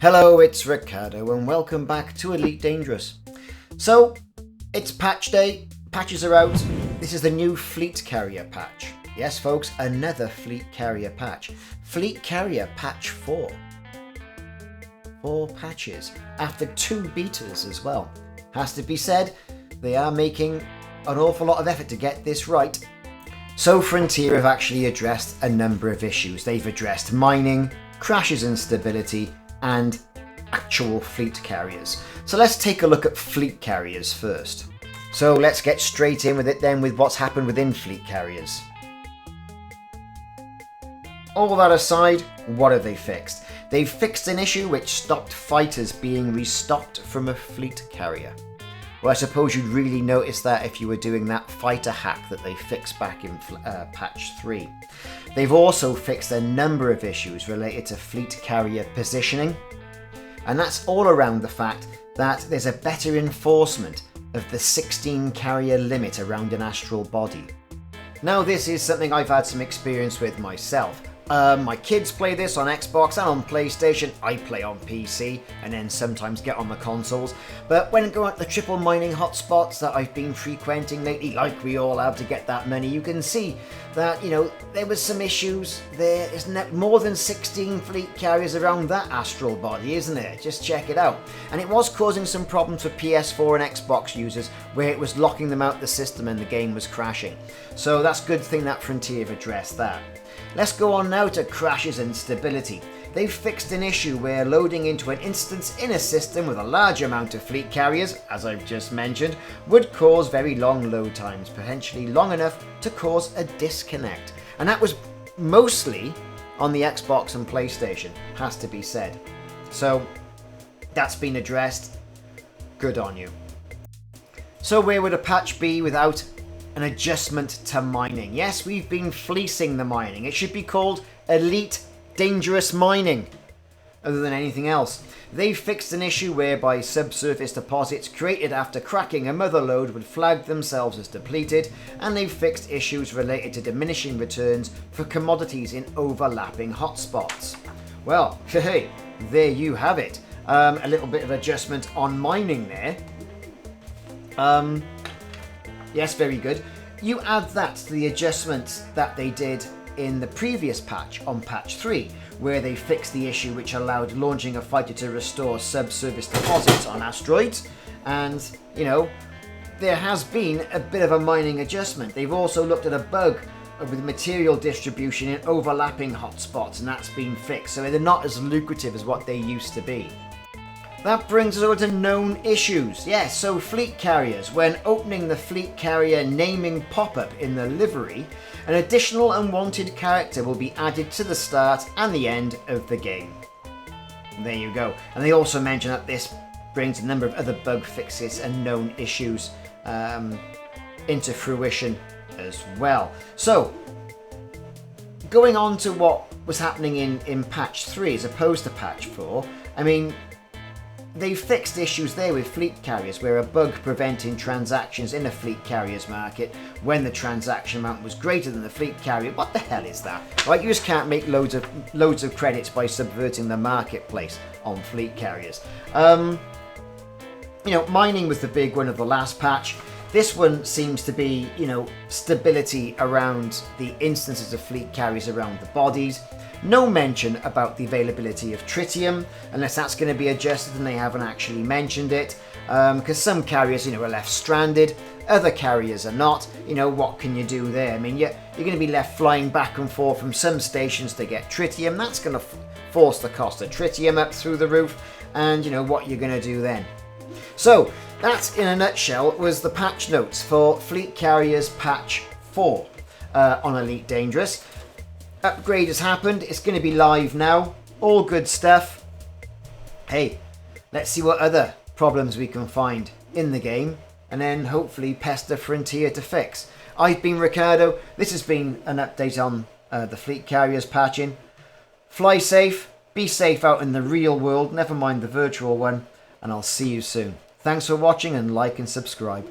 Hello, it's Ricardo and welcome back to Elite Dangerous. So, it's patch day, patches are out. This is the new Fleet Carrier patch. Yes folks, another Fleet Carrier patch. Fleet Carrier patch 4. 4 patches, after 2 betas as well. Has to be said, they are making an awful lot of effort to get this right. So Frontier have actually addressed a number of issues. They've addressed mining, crashes and stability, and actual fleet carriers. So let's take a look at fleet carriers first. So let's get straight in with it then with what's happened within fleet carriers. All that aside, what have they fixed? They've fixed an issue which stopped fighters being restocked from a fleet carrier. Well, I suppose you'd really notice that if you were doing that fighter hack that they fixed back in patch 3. They've also fixed a number of issues related to fleet carrier positioning, and that's all around the fact that there's a better enforcement of the 16 carrier limit around an astral body. Now this is something I've had some experience with myself. My kids play this on Xbox and on PlayStation. I play on PC and then sometimes get on the consoles. But when going at the triple mining hotspots that I've been frequenting lately, like we all have to get that money, you can see that, there was some issues there. Isn't it more than 16 fleet carriers around that astral body, isn't it? Just check it out. And it was causing some problems for PS4 and Xbox users where it was locking them out the system and the game was crashing. So that's a good thing that Frontier have addressed that. Let's go on now to crashes and stability. They've fixed an issue where loading into an instance in a system with a large amount of fleet carriers, as I've just mentioned, would cause very long load times, potentially long enough to cause a disconnect. And that was mostly on the Xbox and PlayStation, has to be said. So that's been addressed. Good on you. So where would a patch be without an adjustment to mining? Yes, we've been fleecing the mining. It should be called Elite Dangerous Mining, other than anything else. They've fixed an issue whereby subsurface deposits created after cracking a mother lode would flag themselves as depleted, and they've fixed issues related to diminishing returns for commodities in overlapping hotspots. Well, hey, there you have it. A little bit of adjustment on mining there. Yes, very good. You add that to the adjustments that they did in the previous patch on patch 3, where they fixed the issue which allowed launching a fighter to restore subsurface deposits on asteroids. And, there has been a bit of a mining adjustment. They've also looked at a bug with material distribution in overlapping hotspots, and that's been fixed. So they're not as lucrative as what they used to be. That brings us over to known issues. Yes, so fleet carriers. When opening the fleet carrier naming pop-up in the livery, an additional unwanted character will be added to the start and the end of the game. There you go. And they also mention that this brings a number of other bug fixes and known issues into fruition as well. So, going on to what was happening in patch 3 as opposed to patch 4, they fixed issues there with fleet carriers where a bug preventing transactions in a fleet carrier's market when the transaction amount was greater than the fleet carrier. What the hell is that? Right, you just can't make loads of credits by subverting the marketplace on fleet carriers. Mining was the big one of the last patch. This one seems to be, stability around the instances of fleet carriers around the bodies. No mention about the availability of tritium, unless that's going to be adjusted and they haven't actually mentioned it. Because some carriers, are left stranded, other carriers are not. What can you do there? You're going to be left flying back and forth from some stations to get tritium. That's going to force the cost of tritium up through the roof, and what you're going to do then. So, that in a nutshell was the patch notes for Fleet Carriers Patch 4 on Elite Dangerous. Upgrade has happened, it's going to be live now, all good stuff. Hey, let's see what other problems we can find in the game, and then hopefully pester Frontier to fix. I've been Ricardo, this has been an update on the Fleet Carriers patching. Fly safe, be safe out in the real world, never mind the virtual one, and I'll see you soon. Thanks for watching and like and subscribe.